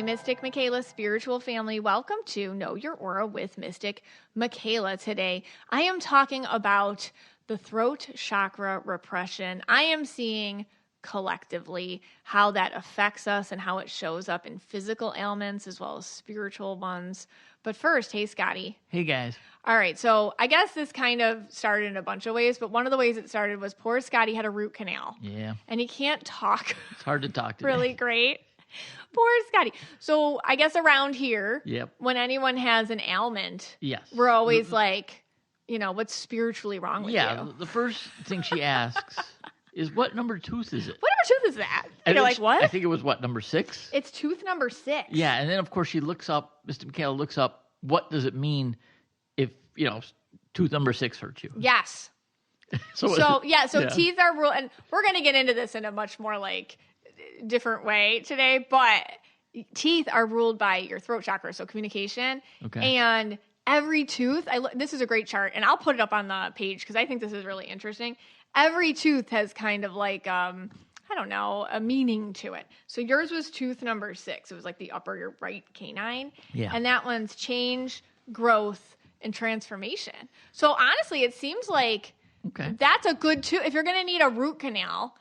Mystic MIchaela spiritual family. Welcome to Know Your Aura with Mystic MIchaela. Today, I am talking about the throat chakra repression. I am seeing collectively how that affects us and how it shows up in physical ailments as well as spiritual ones. But first, hey, Scotty. Hey, guys. All right, so I guess this kind of started in a bunch of ways, but one of the ways it started was poor Scotty had a root canal. Yeah. And he can't talk. It's hard to talk to. Really great. Poor Scotty. So I guess around here, when anyone has an ailment, we're always like, you know, what's spiritually wrong with you? Yeah, the first thing she asks is, what number tooth is it? What number tooth is that? And you're like, what? I think it was, number 6? It's tooth number 6. Yeah, and then, of course, she looks up, Mr. MIchaela looks up, what does it mean if, tooth number 6 hurts you? Yes. So teeth are ruled, and we're going to get into this in a much more, different way today, but teeth are ruled by your throat chakra, so communication. Okay. And every tooth, this is a great chart, and I'll put it up on the page because I think this is really interesting. Every tooth has kind of a meaning to it. So yours was tooth number 6. It was like the upper right canine. Yeah. And that one's change, growth, and transformation. So honestly, it seems like that's a good tooth. If you're going to need a root canal,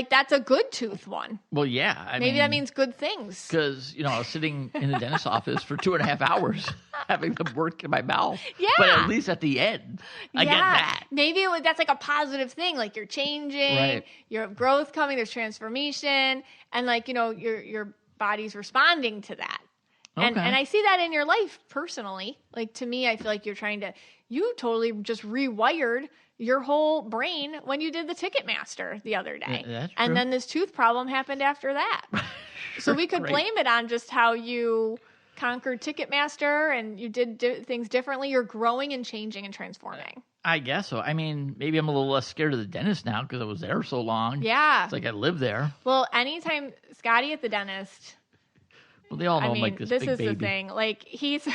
that's a good tooth one. Well, yeah. Maybe that means good things. Because, I was sitting in the dentist's office for 2.5 hours having them work in my mouth. Yeah. But at least at the end, I get that. Maybe that's like a positive thing. Like you're changing, right. Your growth coming, there's transformation, and your body's responding to that. Okay. And I see that in your life personally. To me, I feel like you totally just rewired your whole brain when you did the Ticketmaster the other day. Yeah, that's true. And then this tooth problem happened after that. So we could blame it on just how you conquered Ticketmaster and you did things differently. You're growing and changing and transforming. I guess so. I mean, maybe I'm a little less scared of the dentist now because I was there so long. Yeah. It's like I live there. Well, anytime Scotty at the dentist... Well, they all know I'm like this big baby. This is the thing.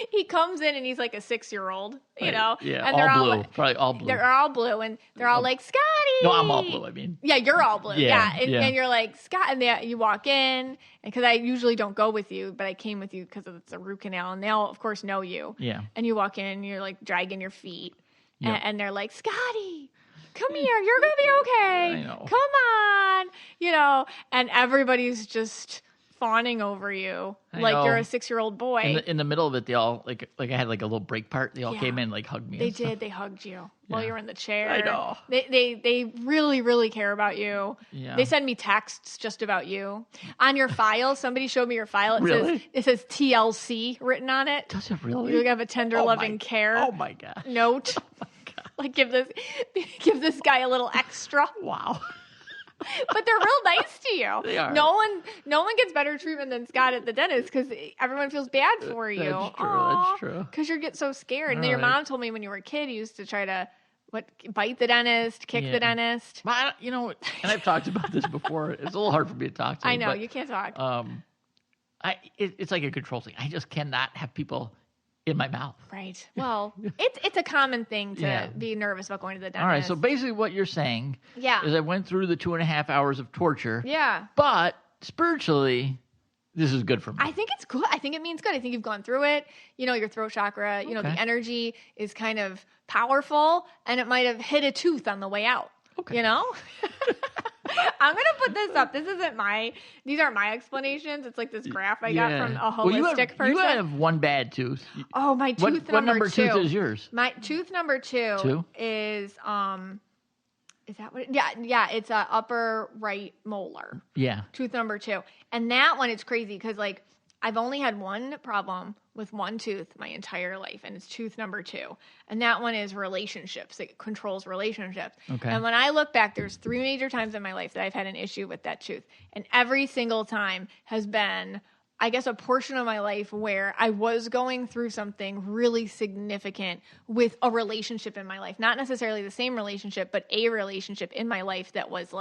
He comes in and he's like a 6-year-old, you know? Yeah, and they're all blue. Probably all blue. They're all blue, and they're all like, Scotty! No, I'm all blue, I mean. Yeah, you're all blue. Yeah. And you're like, Scott, and you walk in, and because I usually don't go with you, but I came with you because it's a root canal, and they all, of course, know you. Yeah. And you walk in, and you're like dragging your feet, yep. and they're like, Scotty! Come here, you're going to be okay. I know. Come on. And everybody's just fawning over you you're a 6-year-old boy. In the middle of it, they all like I had like a little break part. They all came in hugged me. They did. They hugged you while you were in the chair. I know. They really, really care about you. Yeah. They send me texts just about you. On your file, somebody showed me your file. It says TLC written on it. Does it really? You have a tender loving care. Oh my god. Note. Oh my god. Give this guy a little extra. Wow. But they're real nice to you. They are. No one gets better treatment than Scott at the dentist because everyone feels bad for you. That's true. That's true. Because you get so scared. And then your mom told me when you were a kid, you used to try to bite the dentist, kick the dentist. But, and I've talked about this before. It's a little hard for me to talk to. I know, you can't talk. It's like a control thing. I just cannot have people in my mouth. Right. Well, it's a common thing to be nervous about going to the dentist. All right. So basically what you're saying is I went through the 2.5 hours of torture. Yeah. But spiritually, this is good for me. I think it's good. I think it means good. I think you've gone through it. Your throat chakra, the energy is kind of powerful and it might have hit a tooth on the way out. Okay. I'm going to put this up. These aren't my explanations. It's like this graph I got from a holistic person. You have one bad tooth. Oh, my tooth number 2. What number tooth is yours? My tooth number 2 is, is that what yeah, it's a upper right molar. Yeah. Tooth number 2. And that one is crazy because I've only had one problem with one tooth my entire life, and it's tooth number 2. And that one is relationships. It controls relationships. Okay. And when I look back, there's 3 major times in my life that I've had an issue with that tooth. And every single time has been, I guess, a portion of my life where I was going through something really significant with a relationship in my life. Not necessarily the same relationship, but a relationship in my life that was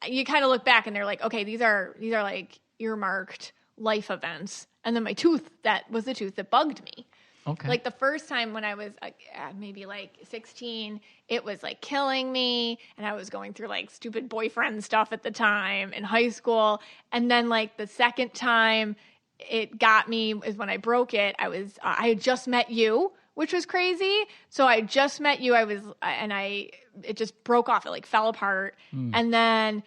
you kind of look back and they're like, okay, these are earmarked life events. And then my tooth, that was the tooth that bugged me. Okay. Like the first time when I was maybe like 16, it was like killing me. And I was going through like stupid boyfriend stuff at the time in high school. And then like the second time it got me is when I broke it. I had just met you, which was crazy. So I just met you. It just broke off. It like fell apart. And then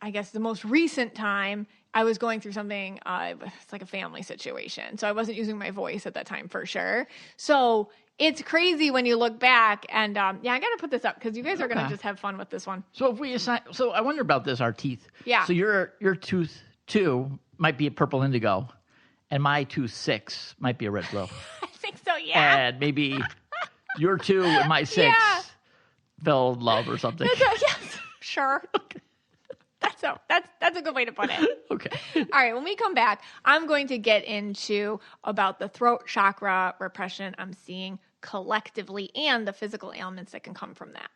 I guess the most recent time I was going through something, it's like a family situation. So I wasn't using my voice at that time for sure. So it's crazy when you look back. And I got to put this up because you guys are going to just have fun with this one. So if we assign, so I wonder about this, our teeth. Yeah. So your tooth 2 might be a purple indigo, and my tooth 6 might be a red glow. I think so, yeah. And maybe your 2 and my 6 fell in love or something. Yes, sure. Okay. That's a good way to put it. Okay. All right, when we come back, I'm going to get into about the throat chakra repression I'm seeing collectively and the physical ailments that can come from that.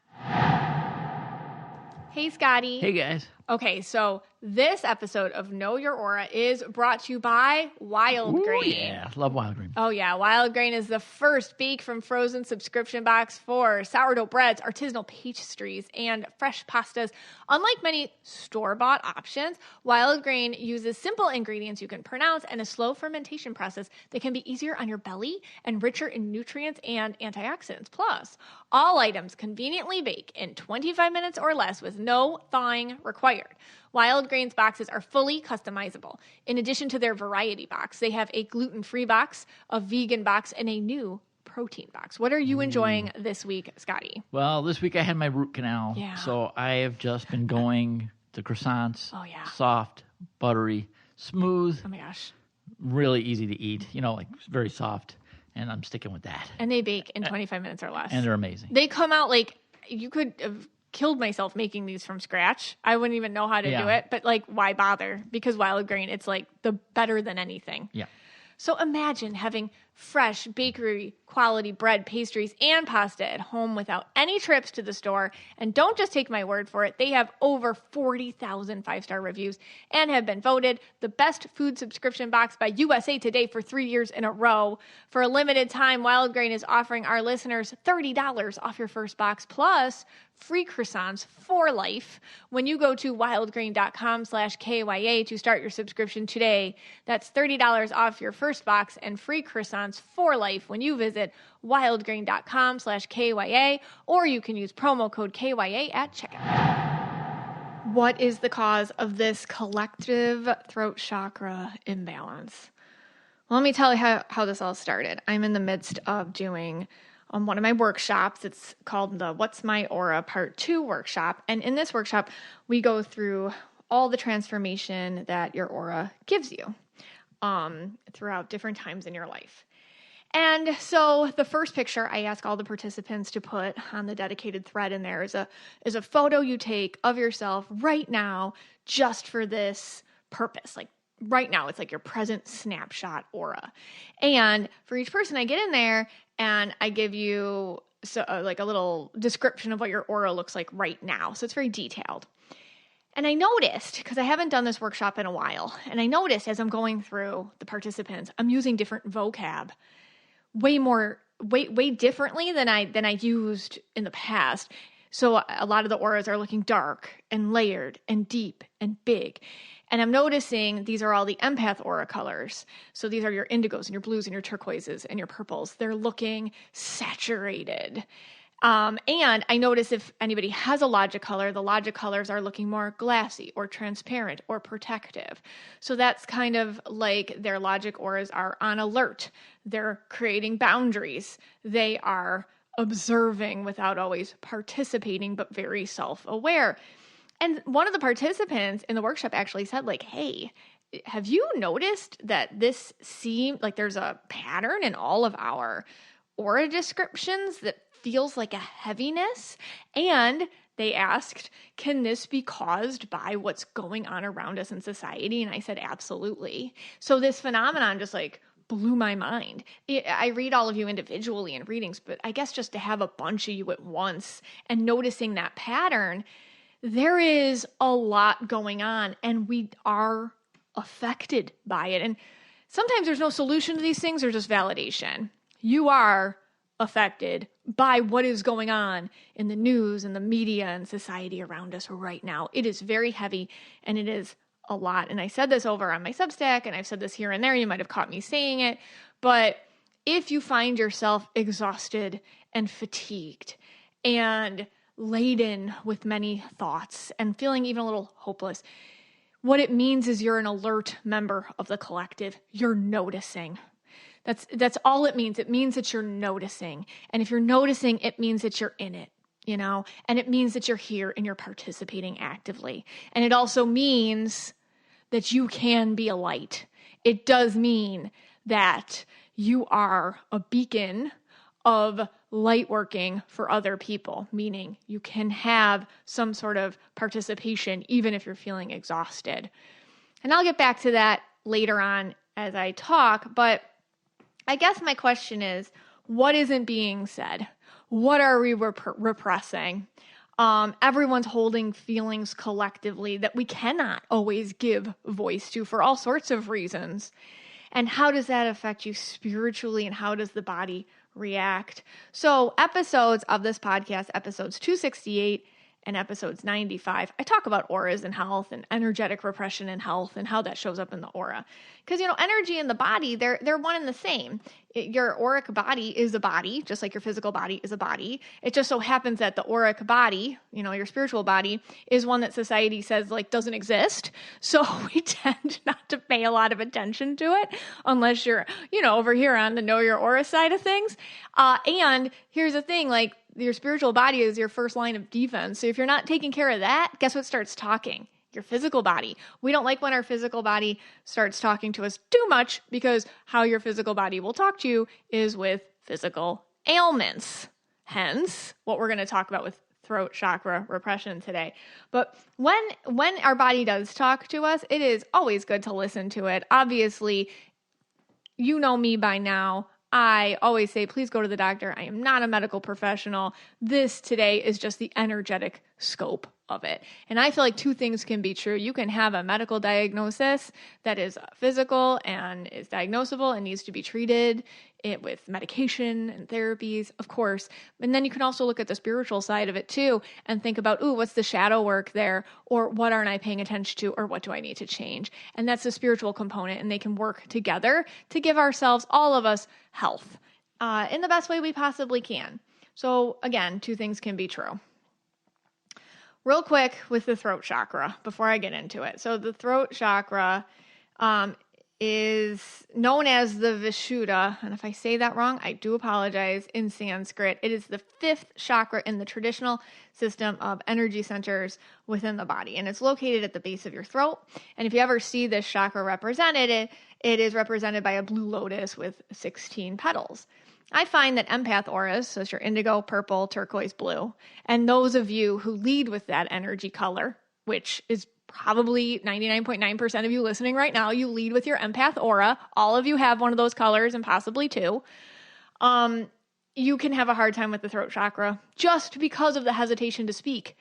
Hey, Scotty. Hey, guys. Okay, so this episode of Know Your Aura is brought to you by Wild Grain. Yeah, love Wild Grain. Oh, yeah. Wild Grain is the first bake from frozen subscription box for sourdough breads, artisanal pastries, and fresh pastas. Unlike many store-bought options, Wild Grain uses simple ingredients you can pronounce and a slow fermentation process that can be easier on your belly and richer in nutrients and antioxidants. Plus, all items conveniently bake in 25 minutes or less with no thawing required. Wild Grain's boxes are fully customizable. In addition to their variety box, they have a gluten-free box, a vegan box, and a new protein box. What are you enjoying this week, Scotty? Well, this week I had my root canal. Yeah. So I have just been going to croissants. Oh, yeah. Soft, buttery, smooth, Oh, my gosh. really easy to eat. Like very soft. And I'm sticking with that. And they bake in 25 minutes or less. And they're amazing. They come out like you could have killed myself making these from scratch. I wouldn't even know how to do it. But like, why bother? Because Wild Grain, it's like the better than anything. Yeah. So imagine having fresh bakery quality bread, pastries, and pasta at home without any trips to the store. And don't just take my word for it. They have over 40,000 5-star reviews and have been voted the best food subscription box by USA Today for 3 years in a row. For a limited time, Wild Grain is offering our listeners $30 off your first box plus free croissants for life when you go to wildgrain.com/KYA to start your subscription today. That's $30 off your first box and free croissants for life when you visit wildgrain.com/KYA, or you can use promo code KYA at checkout. What is the cause of this collective throat chakra imbalance? Well, let me tell you how this all started. I'm in the midst of doing one of my workshops. It's called the What's My Aura Part 2 workshop. And in this workshop, we go through all the transformation that your aura gives you throughout different times in your life. And so the first picture I ask all the participants to put on the dedicated thread in there is a photo you take of yourself right now just for this purpose. Like right now, it's like your present snapshot aura. And for each person, I get in there and I give you like a little description of what your aura looks like right now. So it's very detailed. And I noticed, because I haven't done this workshop in a while, and I noticed as I'm going through the participants, I'm using different vocab way differently than I used in the past. So a lot of the auras are looking dark and layered and deep and big. And I'm noticing these are all the empath aura colors. So these are your indigos and your blues and your turquoises and your purples. They're looking saturated. And I notice if anybody has a logic color, the logic colors are looking more glassy or transparent or protective. So that's kind of like their logic auras are on alert. They're creating boundaries. They are observing without always participating, but very self-aware. And one of the participants in the workshop actually said, like, hey, have you noticed that this seemed like there's a pattern in all of our aura descriptions that feels like a heaviness? And they asked, can this be caused by what's going on around us in society? And I said, absolutely. So this phenomenon just like blew my mind. I read all of you individually in readings, but I guess just to have a bunch of you at once and noticing that pattern, there is a lot going on and we are affected by it. And sometimes there's no solution to these things, there's just validation. you are affected by what is going on in the news and the media and society around us right now. It is very heavy and it is a lot. And I said this over on my Substack, and I've said this here and there. You might have caught me saying it, but if you find yourself exhausted and fatigued and laden with many thoughts and feeling even a little hopeless, what it means is you're an alert member of the collective. You're noticing. That's all it means. It means that you're noticing. And if you're noticing, it means that you're in it, and it means that you're here and you're participating actively. And it also means that you can be a light. It does mean that you are a beacon of light working for other people, meaning you can have some sort of participation even if you're feeling exhausted. And I'll get back to that later on as I talk, but I guess my question is, what isn't being said? What are we repressing? Everyone's holding feelings collectively that we cannot always give voice to for all sorts of reasons. And how does that affect you spiritually, and how does the body react? So episodes of this podcast, episodes 268 and episodes 95, I talk about auras and health and energetic repression and health and how that shows up in the aura. Because, energy and the body, they're one and the same. Your auric body is a body, just like your physical body is a body. It just so happens that the auric body, your spiritual body, is one that society says doesn't exist. So we tend not to pay a lot of attention to it unless you're, over here on the know your aura side of things. And here's the thing, your spiritual body is your first line of defense. So if you're not taking care of that, guess what starts talking? Your physical body. We don't like when our physical body starts talking to us too much, because how your physical body will talk to you is with physical ailments. Hence, what we're going to talk about with throat chakra repression today. But when our body does talk to us, it is always good to listen to it. Obviously, you know me by now. I always say, please go to the doctor. I am not a medical professional. This today is just the energetic scope of it. And I feel like two things can be true. You can have a medical diagnosis that is physical and is diagnosable and needs to be treated with medication and therapies, of course. And then you can also look at the spiritual side of it too and think about, what's the shadow work there? Or what aren't I paying attention to? Or what do I need to change? And that's the spiritual component, and they can work together to give ourselves, all of us, health in the best way we possibly can. So again, two things can be true. Real quick with the throat chakra before I get into it. So the throat chakra is known as the Vishuddha, and if I say that wrong, I do apologize, in Sanskrit. It is the fifth chakra in the traditional system of energy centers within the body, and it's located at the base of your throat. And if you ever see this chakra represented, it is represented by a blue lotus with 16 petals. I find that empath auras, so it's your indigo, purple, turquoise, blue, and those of you who lead with that energy color, which is probably 99.9% of you listening right now, you lead with your empath aura. All of you have one of those colors and possibly two. You can have a hard time with the throat chakra just because of the hesitation to speak.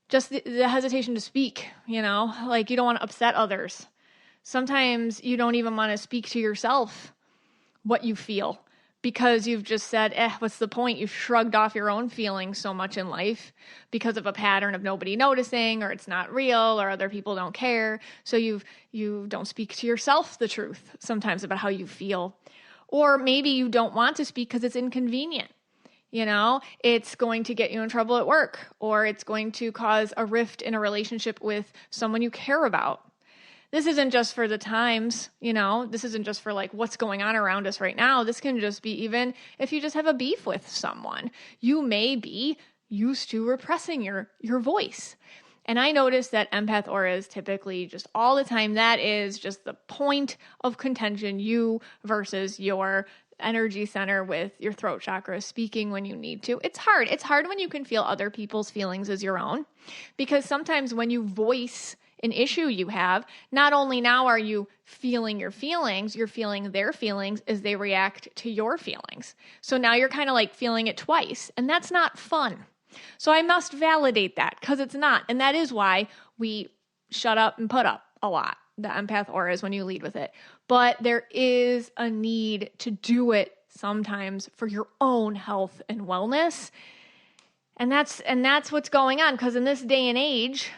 Just the hesitation to speak, you don't want to upset others. Sometimes you don't even want to speak to yourself what you feel, because you've just said, what's the point? You've shrugged off your own feelings so much in life because of a pattern of nobody noticing, or it's not real, or other people don't care. So you don't speak to yourself the truth sometimes about how you feel. Or maybe you don't want to speak because it's inconvenient. It's going to get you in trouble at work, or it's going to cause a rift in a relationship with someone you care about. This isn't just for the times, this isn't just for what's going on around us right now. This can just be even if you just have a beef with someone. You may be used to repressing your voice. And I notice that empath auras typically just all the time, that is just the point of contention, you versus your energy center with your throat chakra speaking when you need to. It's hard. It's hard when you can feel other people's feelings as your own, because sometimes when you voice an issue you have, not only now are you feeling your feelings, you're feeling their feelings as they react to your feelings. So now you're kind of feeling it twice, and that's not fun. So I must validate that, because it's not. And that is why we shut up and put up a lot, the empath auras, when you lead with it. But there is a need to do it sometimes for your own health and wellness. And that's what's going on, because in this day and age,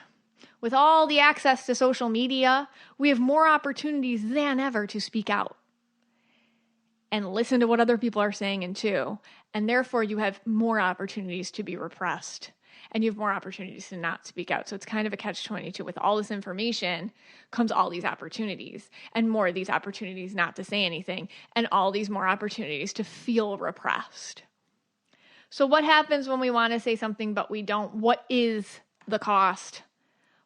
with all the access to social media, we have more opportunities than ever to speak out and listen to what other people are saying and too. And therefore you have more opportunities to be repressed, and you have more opportunities to not speak out. So it's kind of a catch-22. With all this information comes all these opportunities, and more of these opportunities not to say anything, and all these more opportunities to feel repressed. So what happens when we want to say something but we don't? What is the cost?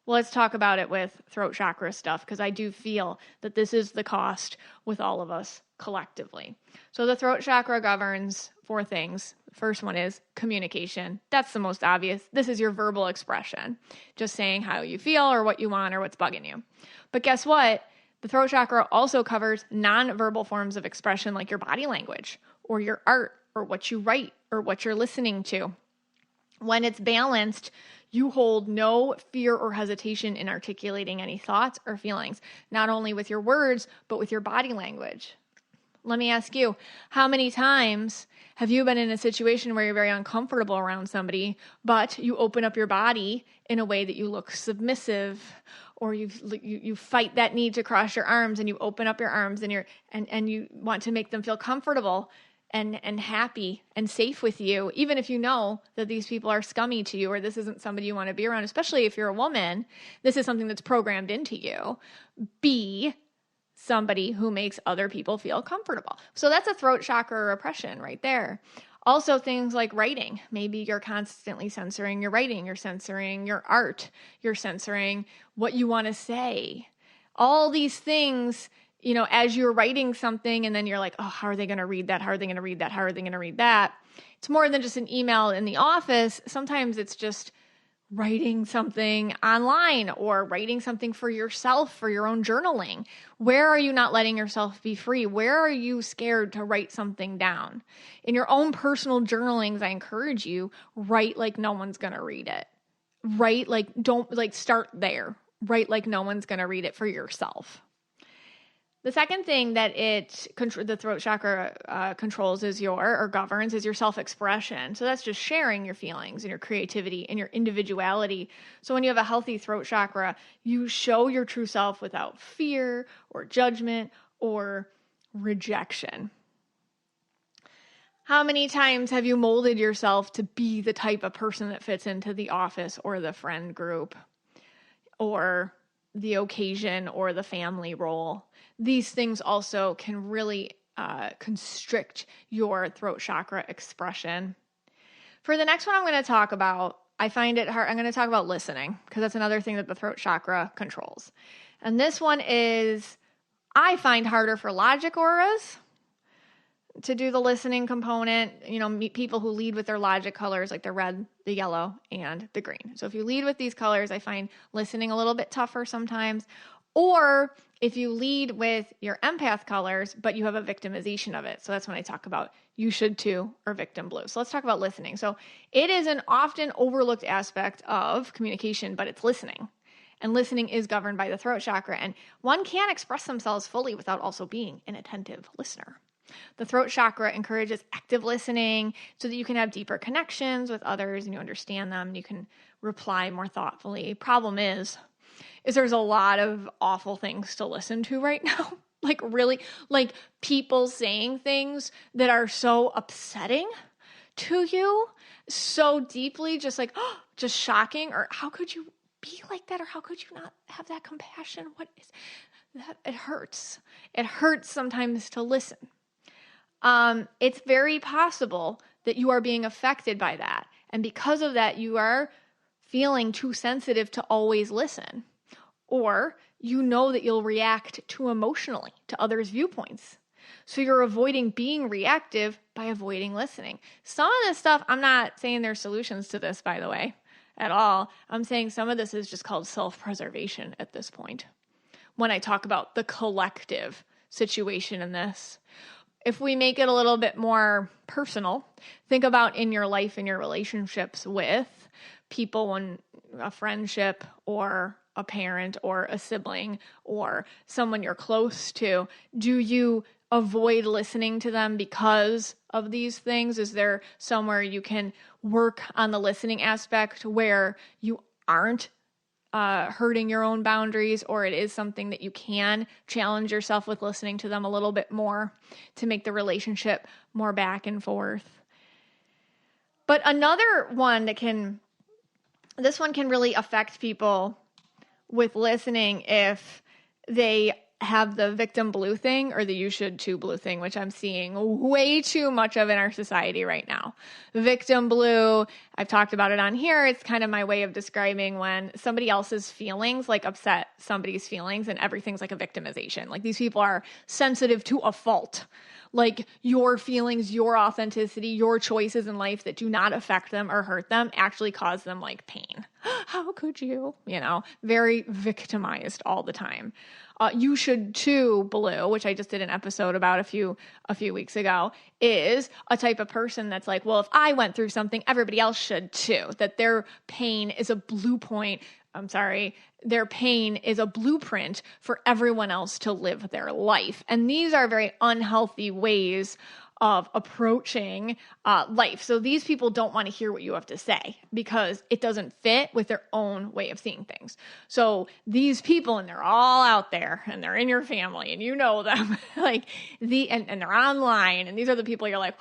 Well, let's talk about it with throat chakra stuff, because I do feel that this is the cost with all of us collectively. So the throat chakra governs 4 things. The first one is communication. That's the most obvious. This is your verbal expression, just saying how you feel or what you want or what's bugging you. But guess what? The throat chakra also covers non-verbal forms of expression, like your body language or your art or what you write or what you're listening to. When it's balanced, you hold no fear or hesitation in articulating any thoughts or feelings, not only with your words, but with your body language. Let me ask you, how many times have you been in a situation where you're very uncomfortable around somebody, but you open up your body in a way that you look submissive, or you fight that need to cross your arms, and you open up your arms and you want to make them feel comfortable and happy and safe with you, even if you know that these people are scummy to you, or this isn't somebody you want to be around, especially if you're a woman. This is something that's programmed into you. Be somebody who makes other people feel comfortable. So that's a throat chakra repression right there. Also, things like writing. Maybe you're constantly censoring your writing, you're censoring your art, you're censoring what you want to say. All these things, as you're writing something and then you're like, oh, how are they going to read that? How are they going to read that? How are they going to read that? It's more than just an email in the office. Sometimes it's just writing something online or writing something for yourself, for your own journaling. Where are you not letting yourself be free? Where are you scared to write something down? In your own personal journalings, I encourage you, write like no one's going to read it. Write like, start there. Write like no one's going to read it for yourself. The second thing that the throat chakra controls governs is your self-expression. So that's just sharing your feelings and your creativity and your individuality. So when you have a healthy throat chakra, you show your true self without fear or judgment or rejection. How many times have you molded yourself to be the type of person that fits into the office or the friend group or the occasion or the family role? These things also can really constrict your throat chakra expression. For the next one I'm going to talk about, I find it hard. I'm going to talk about listening, because that's another thing that the throat chakra controls. And this one is, I find harder for logic auras to do the listening component. Meet people who lead with their logic colors, like the red, the yellow, and the green. So if you lead with these colors, I find listening a little bit tougher sometimes. Or if you lead with your empath colors, but you have a victimization of it. So that's when I talk about you should too, or victim blue. So let's talk about listening. So it is an often overlooked aspect of communication, but it's listening. And listening is governed by the throat chakra. And one can't express themselves fully without also being an attentive listener. The throat chakra encourages active listening so that you can have deeper connections with others and you understand them and you can reply more thoughtfully. Problem is there's a lot of awful things to listen to right now. Like people saying things that are so upsetting to you, so deeply, just like, oh, just shocking, or how could you be like that? Or how could you not have that compassion? What is that? It hurts. It hurts sometimes to listen. It's very possible that you are being affected by that. And because of that, you are feeling too sensitive to always listen. Or you know that you'll react too emotionally to others' viewpoints. So you're avoiding being reactive by avoiding listening. Some of this stuff, I'm not saying there's solutions to this, by the way, at all. I'm saying some of this is just called self-preservation at this point. When I talk about the collective situation in this, if we make it a little bit more personal, think about in your life, in your relationships with people, in a friendship or a parent or a sibling or someone you're close to. Do you avoid listening to them because of these things? Is there somewhere you can work on the listening aspect where you aren't hurting your own boundaries, or it is something that you can challenge yourself with listening to them a little bit more to make the relationship more back and forth? But another one this one can really affect people with listening if they have the victim blue thing or the you should too blue thing, which I'm seeing way too much of in our society right now. Victim blue, I've talked about it on here. It's kind of my way of describing when somebody else's feelings like upset somebody's feelings and everything's like a victimization. Like these people are sensitive to a fault. Like your feelings, your authenticity, your choices in life that do not affect them or hurt them actually cause them like pain. How could you? Very victimized all the time. You should too blue, which I just did an episode about a few weeks ago, is a type of person that's like, well, if I went through something, everybody else should too. That their pain is their pain is a blueprint for everyone else to live their life. And these are very unhealthy ways of approaching life. So these people don't want to hear what you have to say because it doesn't fit with their own way of seeing things. So these people, and they're all out there and they're in your family and you know them, and they're online, and these are the people you're like,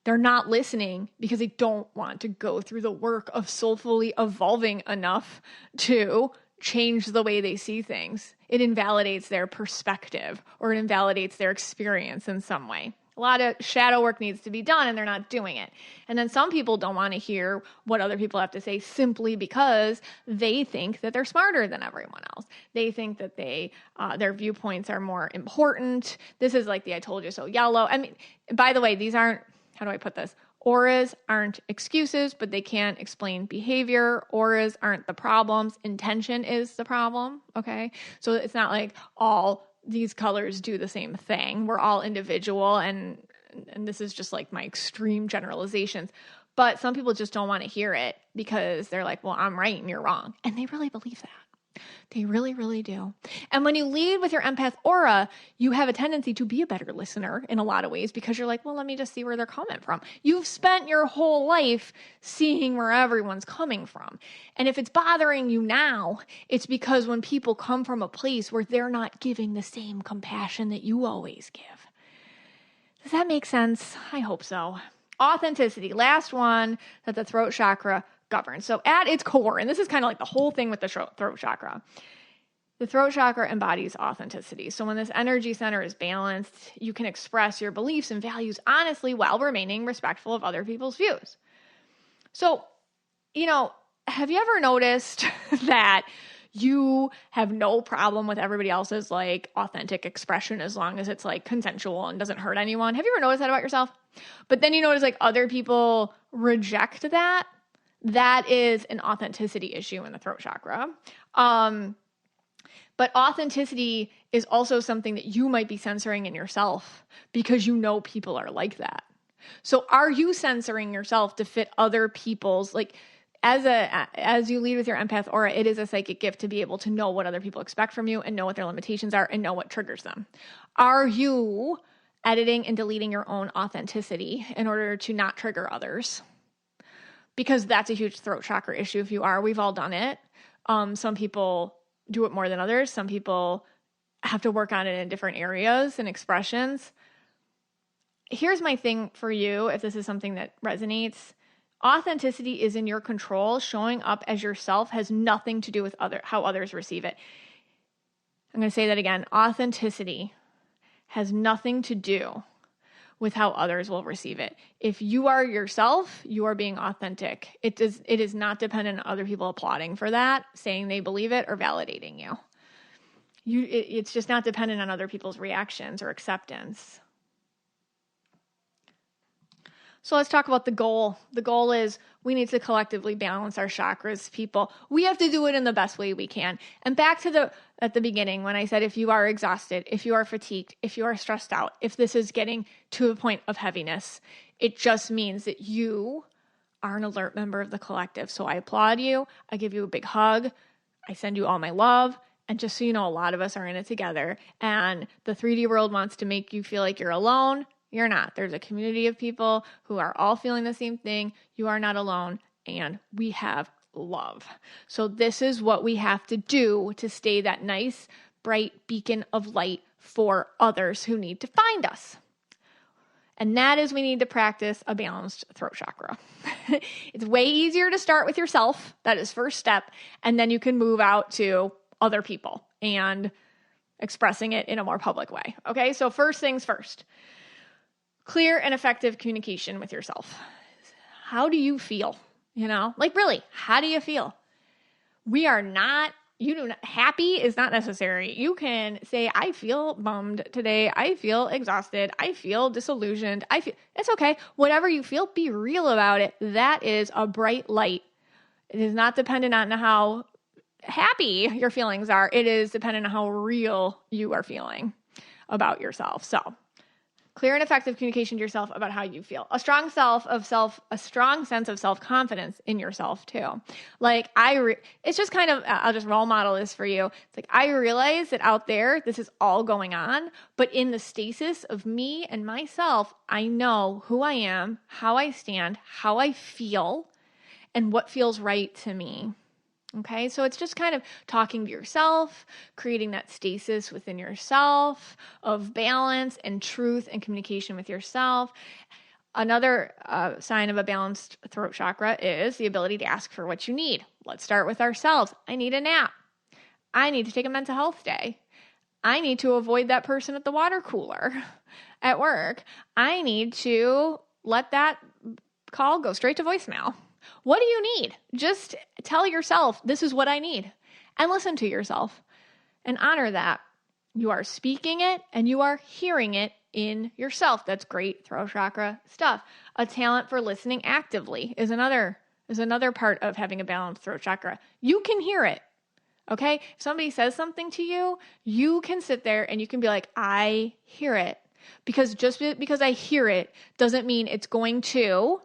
they're not listening because they don't want to go through the work of soulfully evolving enough to change the way they see things. It invalidates their perspective or it invalidates their experience in some way. A lot of shadow work needs to be done and they're not doing it. And then some people don't want to hear what other people have to say simply because they think that they're smarter than everyone else. They think that their viewpoints are more important. This is like the I told you so yellow. I mean, by the way, these aren't, how do I put this? Auras aren't excuses, but they can explain behavior. Auras aren't the problems. Intention is the problem, okay? So it's not like all these colors do the same thing. We're all individual, and this is just like my extreme generalizations. But some people just don't want to hear it because they're like, well, I'm right and you're wrong. And they really believe that. They really, really do. And when you lead with your empath aura, you have a tendency to be a better listener in a lot of ways because you're like, well, let me just see where they're coming from. You've spent your whole life seeing where everyone's coming from. And if it's bothering you now, it's because when people come from a place where they're not giving the same compassion that you always give. Does that make sense? I hope so. Authenticity, last one that the throat chakra governs. So at its core, and this is kind of like the whole thing with the throat chakra, the throat chakra embodies authenticity. So when this energy center is balanced, you can express your beliefs and values honestly while remaining respectful of other people's views. So, have you ever noticed that you have no problem with everybody else's like authentic expression as long as it's like consensual and doesn't hurt anyone? Have you ever noticed that about yourself? But then you notice like other people reject that. That is an authenticity issue in the throat chakra. But authenticity is also something that you might be censoring in yourself because you know people are like that. So are you censoring yourself to fit other people's, like, as you lead with your empath aura, it is a psychic gift to be able to know what other people expect from you and know what their limitations are and know what triggers them. Are you editing and deleting your own authenticity in order to not trigger others? Because that's a huge throat chakra issue. If you are, we've all done it. Some people do it more than others. Some people have to work on it in different areas and expressions. Here's my thing for you, if this is something that resonates. Authenticity is in your control. Showing up as yourself has nothing to do with how others receive it. I'm going to say that again. Authenticity has nothing to do with how others will receive it. If you are yourself, you are being authentic. It is not dependent on other people applauding for that, saying they believe it, or validating you. It's just not dependent on other people's reactions or acceptance. So let's talk about the goal. The goal is we need to collectively balance our chakras, people. We have to do it in the best way we can. And back to at the beginning when I said if you are exhausted, if you are fatigued, if you are stressed out, if this is getting to a point of heaviness, it just means that you are an alert member of the collective. So I applaud you. I give you a big hug. I send you all my love. And just so you know, a lot of us are in it together. And the 3D world wants to make you feel like you're alone. You're not. There's a community of people who are all feeling the same thing. You are not alone. And we have love. So this is what we have to do to stay that nice, bright beacon of light for others who need to find us. And that is, we need to practice a balanced throat chakra. It's way easier to start with yourself. That is first step. And then you can move out to other people and expressing it in a more public way. Okay, so first things first, clear and effective communication with yourself. How do you feel? Like really, how do you feel? Happy is not necessary. You can say, I feel bummed today. I feel exhausted. I feel disillusioned. It's okay. Whatever you feel, be real about it. That is a bright light. It is not dependent on how happy your feelings are. It is dependent on how real you are feeling about yourself. So clear and effective communication to yourself about how you feel. A strong sense of self-confidence in yourself too. Like it's just kind of, I'll just role model this for you. It's like, I realize that out there, this is all going on, but in the stasis of me and myself, I know who I am, how I stand, how I feel, and what feels right to me. Okay, so it's just kind of talking to yourself, creating that stasis within yourself of balance and truth and communication with yourself. Another sign of a balanced throat chakra is the ability to ask for what you need. Let's start with ourselves. I need a nap. I need to take a mental health day. I need to avoid that person at the water cooler at work. I need to let that call go straight to voicemail. What do you need? Just tell yourself, this is what I need. And listen to yourself and honor that. You are speaking it and you are hearing it in yourself. That's great throat chakra stuff. A talent for listening actively is another part of having a balanced throat chakra. You can hear it. Okay? If somebody says something to you, you can sit there and you can be like, I hear it. Because just because I hear it doesn't mean it's going to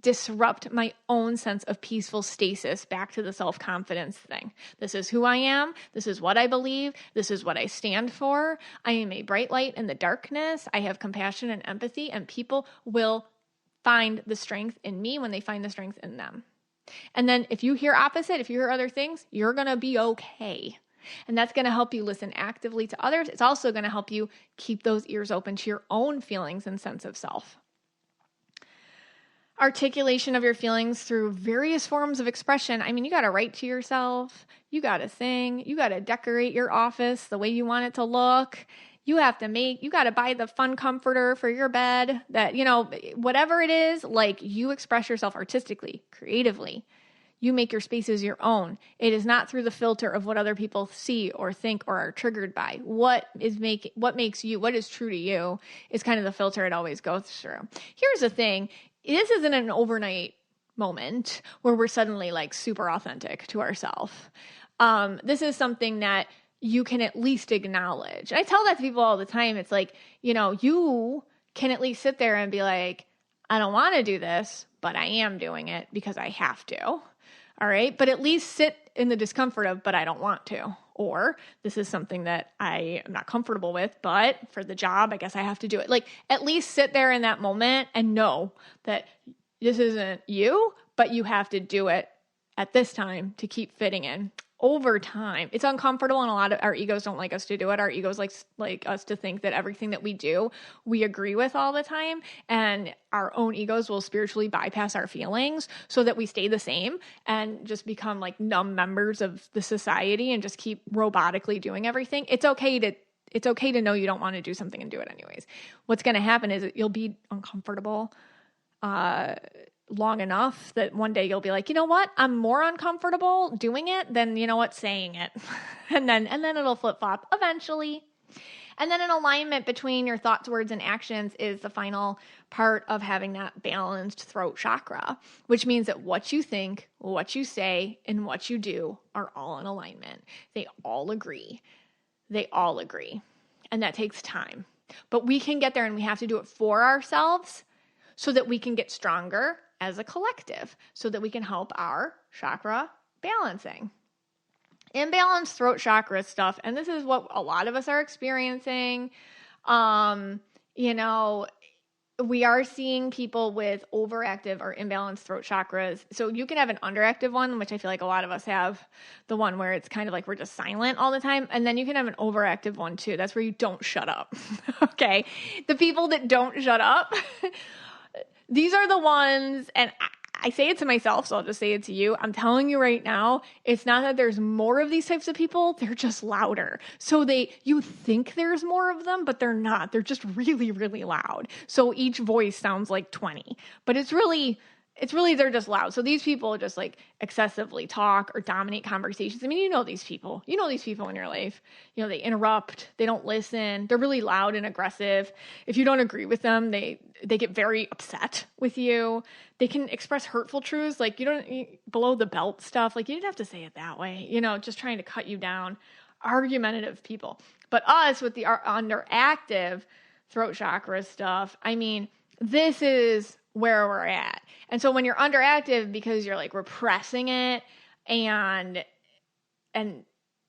disrupt my own sense of peaceful stasis back to the self-confidence thing. This is who I am. This is what I believe. This is what I stand for. I am a bright light in the darkness. I have compassion and empathy, and people will find the strength in me when they find the strength in them. And then if you hear opposite, if you hear other things, you're going to be okay. And that's going to help you listen actively to others. It's also going to help you keep those ears open to your own feelings and sense of self. Articulation of your feelings through various forms of expression. I mean, you got to write to yourself. You got to sing. You got to decorate your office the way you want it to look. You got to buy the fun comforter for your bed that, whatever it is, like you express yourself artistically, creatively. You make your spaces your own. It is not through the filter of what other people see or think or are triggered by. What makes you, what is true to you is kind of the filter it always goes through. Here's the thing. This isn't an overnight moment where we're suddenly like super authentic to ourselves. This is something that you can at least acknowledge. I tell that to people all the time. It's like, you can at least sit there and be like, I don't want to do this, but I am doing it because I have to. All right. But at least sit in the discomfort of, but I don't want to. Or this is something that I am not comfortable with, but for the job, I guess I have to do it. Like at least sit there in that moment and know that this isn't you, but you have to do it at this time to keep fitting in. Over time, it's uncomfortable, and a lot of our egos don't like us to do it. Our egos like us to think that everything that we do, we agree with all the time, and our own egos will spiritually bypass our feelings so that we stay the same and just become like numb members of the society and just keep robotically doing everything. It's okay to know you don't want to do something and do it anyways. What's going to happen is you'll be uncomfortable long enough that one day you'll be like, you know what? I'm more uncomfortable doing it than, saying it. and then it'll flip-flop eventually. And then an alignment between your thoughts, words, and actions is the final part of having that balanced throat chakra, which means that what you think, what you say, and what you do are all in alignment. They all agree. And that takes time. But we can get there, and we have to do it for ourselves so that we can get stronger as a collective, so that we can help our chakra balancing. imbalanced throat chakra stuff, and this is what a lot of us are experiencing. You know, we are seeing people with overactive or imbalanced throat chakras. So you can have an underactive one, which I feel like a lot of us have, the one where it's kind of like we're just silent all the time. And then you can have an overactive one too. That's where you don't shut up. Okay. The people that don't shut up, these are the ones, and I say it to myself, so I'll just say it to you. I'm telling you right now, it's not that there's more of these types of people, they're just louder. So you think there's more of them, but they're not. They're just really, really loud. So each voice sounds like 20, but it's really, they're just loud. So these people just like excessively talk or dominate conversations. I mean, you know these people in your life. You know, they interrupt, they don't listen, they're really loud and aggressive. If you don't agree with them, they get very upset with you. They can express hurtful truths, like below the belt stuff. Like, you didn't have to say it that way, you know, just trying to cut you down. Argumentative people. But us with the underactive throat chakra stuff, I mean, this is where we're at. And so when you're underactive because you're like repressing it and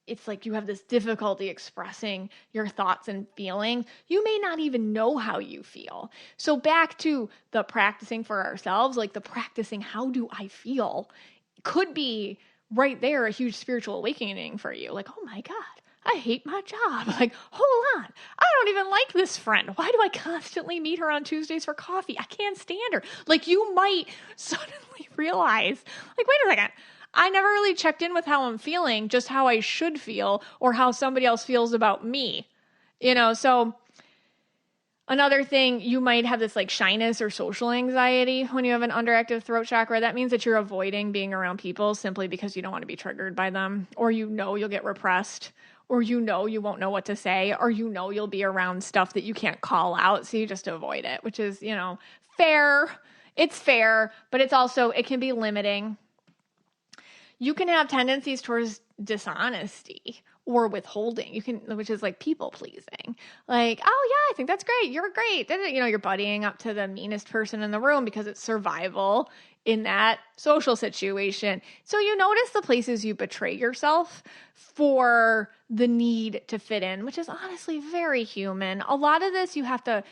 it's like you have this difficulty expressing your thoughts and feelings, you may not even know how you feel. So back to the practicing for ourselves, like the practicing, how do I feel, could be right there a huge spiritual awakening for you. Like, oh my God, I hate my job. Like, hold on, I don't even like this friend. Why do I constantly meet her on Tuesdays for coffee? I can't stand her. Like, you might suddenly realize, like, wait a second, I never really checked in with how I'm feeling, just how I should feel or how somebody else feels about me. You know, so another thing, you might have this like shyness or social anxiety when you have an underactive throat chakra. That means that you're avoiding being around people simply because you don't want to be triggered by them, or you know you'll get repressed, or you know you won't know what to say, or you know you'll be around stuff that you can't call out, so you just avoid it, which is, you know, fair. It's fair, but it's also, it can be limiting. You can have tendencies towards dishonesty or withholding. You can, which is like people pleasing. Like, oh yeah, I think that's great. You're great. You know, you're buddying up to the meanest person in the room because it's survival in that social situation. So you notice the places you betray yourself for the need to fit in, which is honestly very human. A lot of this you have to,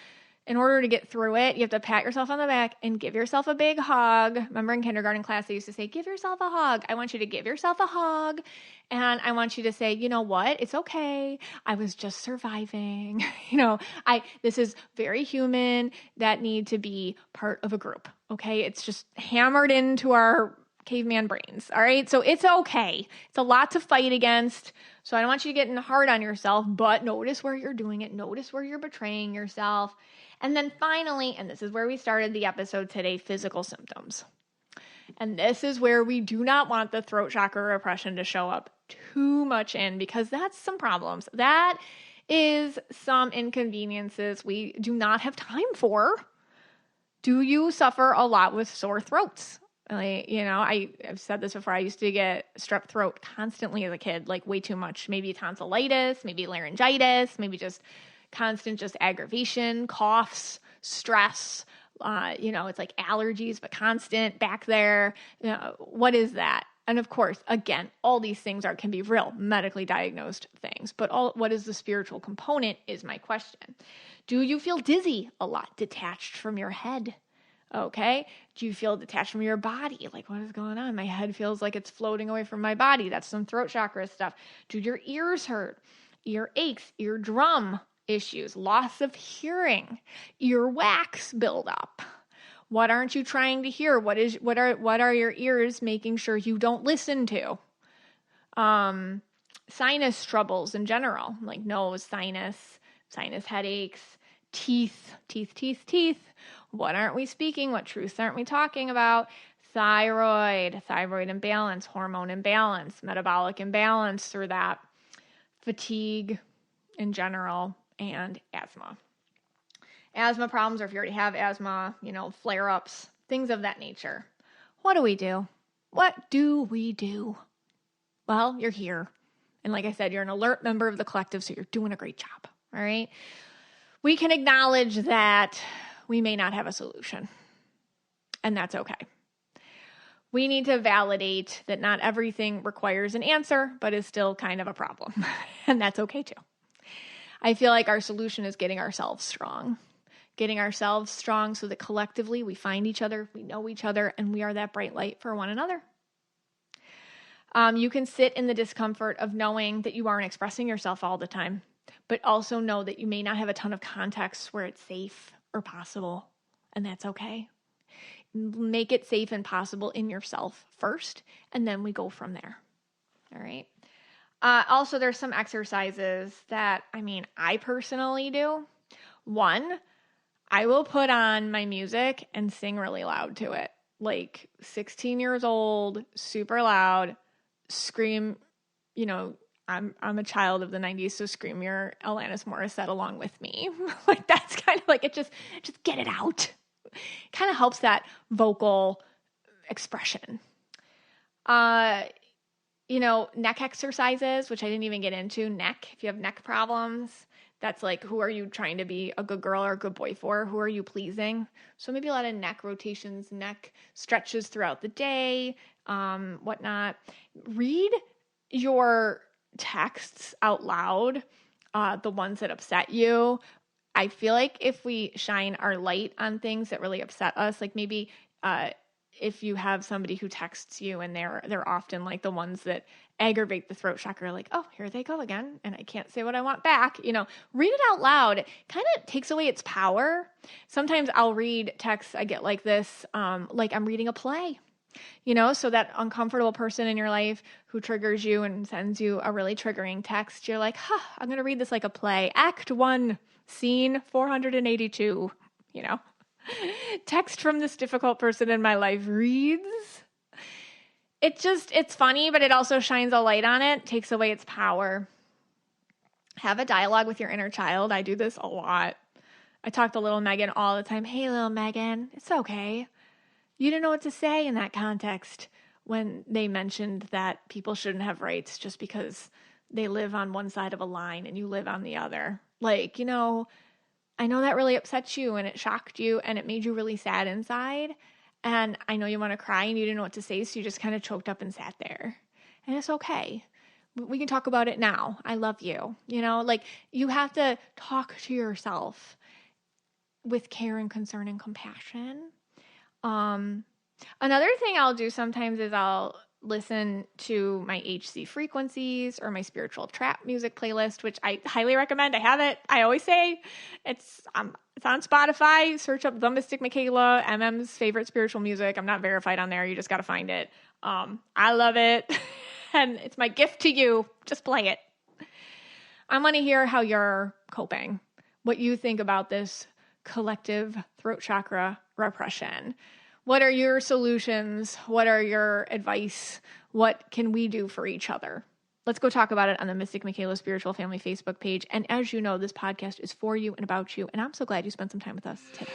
in order to get through it, you have to pat yourself on the back and give yourself a big hug. Remember in kindergarten class, they used to say, give yourself a hug. I want you to give yourself a hug. And I want you to say, you know what? It's okay. I was just surviving. You know, this is very human, that need to be part of a group. Okay. It's just hammered into our caveman brains. All right. So it's okay. It's a lot to fight against. So I don't want you to get hard on yourself, but notice where you're doing it. Notice where you're betraying yourself. And then finally, and this is where we started the episode today, physical symptoms. And this is where we do not want the throat chakra repression to show up too much in, because that's some problems. That is some inconveniences we do not have time for. Do you suffer a lot with sore throats? You know, I've said this before. I used to get strep throat constantly as a kid, like way too much. Maybe tonsillitis, maybe laryngitis, maybe just constant just aggravation, coughs, stress. You know, it's like allergies, but constant back there. You know, what is that? And of course, again, all these things can be real medically diagnosed things, but what is the spiritual component is my question. Do you feel dizzy a lot, detached from your head? Okay. Do you feel detached from your body? Like, what is going on? My head feels like it's floating away from my body. That's some throat chakra stuff. Do your ears hurt? Ear aches, eardrum issues, loss of hearing, earwax buildup. What aren't you trying to hear? What are your ears making sure you don't listen to? Sinus troubles in general, like nose, sinus headaches, teeth. What aren't we speaking? What truths aren't we talking about? Thyroid imbalance, hormone imbalance, metabolic imbalance through that, fatigue in general, and asthma. Asthma problems, or if you already have asthma, you know, flare-ups, things of that nature. What do we do? Well, you're here. And like I said, you're an alert member of the collective, so you're doing a great job. All right? We can acknowledge that we may not have a solution, and that's okay. we need to validate that not everything requires an answer, but is still kind of a problem. And that's okay too. I feel like our solution is getting ourselves strong so that collectively we find each other, we know each other, and we are that bright light for one another. You can sit in the discomfort of knowing that you aren't expressing yourself all the time, but also know that you may not have a ton of contexts where it's safe or possible, and that's okay. Make it safe and possible in yourself first, and then we go from there. All right. Also, there's some exercises that, I personally do. One, I will put on my music and sing really loud to it. Like 16 years old, super loud, scream, I'm a child of the 90s, so scream your Alanis Morissette along with me. Like that's kind of like it, just get it out. Kind of helps that vocal expression. Neck exercises, which I didn't even get into. Neck, if you have neck problems, that's like, who are you trying to be a good girl or a good boy for? Who are you pleasing? So maybe a lot of neck rotations, neck stretches throughout the day, whatnot. Read your texts out loud, the ones that upset you. I feel like if we shine our light on things that really upset us, like maybe if you have somebody who texts you and they're often like the ones that aggravate the throat chakra, like, oh, here they go again, and I can't say what I want back. Read it out loud. It kind of takes away its power. Sometimes I'll read texts I get like this, like I'm reading a play. So that uncomfortable person in your life who triggers you and sends you a really triggering text, you're like, I'm going to read this like a play. Act 1, scene 482, Text from this difficult person in my life reads. It's funny, but it also shines a light on it, takes away its power. Have a dialogue with your inner child. I do this a lot. I talk to little Megan all the time. Hey, little Megan, it's okay. You didn't know what to say in that context when they mentioned that people shouldn't have rights just because they live on one side of a line and you live on the other. Like, I know that really upset you and it shocked you and it made you really sad inside. And I know you want to cry and you didn't know what to say, so you just kind of choked up and sat there. And it's okay. We can talk about it now. I love you. Like you have to talk to yourself with care and concern and compassion. Another thing I'll do sometimes is I'll listen to my HC frequencies or my spiritual trap music playlist, which I highly recommend. I have it. I always say it's on Spotify. Search up The Mystic MIchaela, MM's favorite spiritual music. I'm not verified on there. You just got to find it. I love it. And it's my gift to you. Just play it. I want to hear how you're coping, what you think about this collective throat chakra repression. What are your solutions? What are your advice? What can we do for each other? Let's go talk about it on the Mystic MIchaela Spiritual Family Facebook page. And as you know, this podcast is for you and about you. And I'm so glad you spent some time with us today.